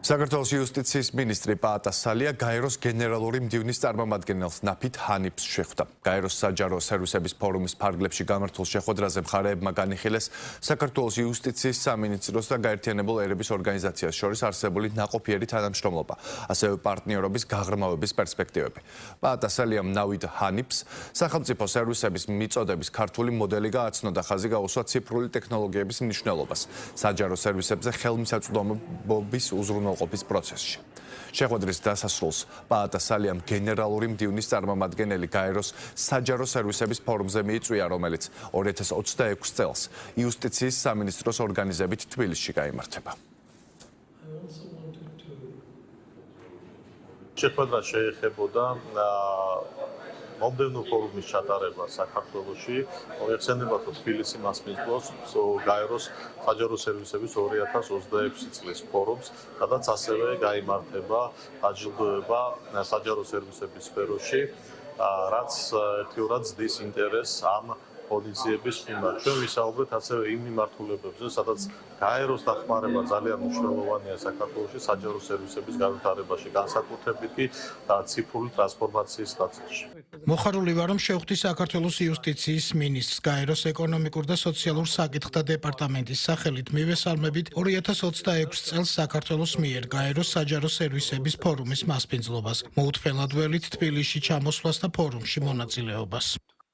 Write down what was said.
საქართველოს იუსტიციის მინისტრი პაატა სალია გაეროს გენერალური მდივნის წარმომადგენელს ნაფით ჰანიფს შეხვდა. გაეროს საჯარო სერვისების ფორუმის ფარგლებში გამართულ შეხვედრაზე მხარეებმა განიხილეს საქართველოს იუსტიციის სამინისტროს და გაერთიანებულ ერების ორგანიზაციას შორის არსებული ნაყოფიერი თანამშრომლობა, ასევე პარტნიორობის გაღრმავების პერსპექტივები. პაატა სალიამ ნავით ჰანიფს სახელმწიფო სერვისების მიწოდების ქართული მოდელი გააცნო და ხაზი გაუსვა ციფრული ტექნოლოგიების მნიშვნელობას საჯარო სერვისებზე ხელმისაწვდომობის უზრუნველყოფის პროცესში. შეხვედრის დასასრულს პაატა სალიამ გენერალური მდივნის წარმომადგენელი გაეროს საჯარო სერვისების ფორუმზე მიიწვია, რომელიც 2026 წელს იუსტიციის სამინისტროს ორგანიზებით თბილისში გაიმართება. შეხვედრა შეეხებოდა მომდევნო ფორუმის ჩატარება საქართველოში, მოიხსენებათ თბილისი მასპინძლოს გაეროს საჯარო სერვისების 2026 წლის ფორუმს, სადაც ასევე გაიმართება აჯილდოება საჯარო სერვისების სფეროში, რაც ერთიურად ზრდის ინტერესს ამ პოზიციების მიმართ. ჩვენ ვისაუბრეთ ასევე იმ მიმართულებებზე, სადაც გაეროს დახმარება ძალიან მნიშვნელოვანია საქართველოში საჯარო სერვისების განვითარებაში, განსაკუთრებით კი ციფრული ტრანსფორმაციის ნაწილში. მოხარული ვარ, რომ შევხვდი საქართველოს იუსტიციის მინისტრს გაეროს ეკონომიკურ და სოციალურ საკითხთა დეპარტამენტის სახელით მივესალმებით 2026 წელს საქართველოს მიერ გაეროს საჯარო სერვისების ფორუმის მასპინძლობას. მოუთმენლად ველით თბილისში ჩამოსვლას და ფორუმში მონაწილეობას.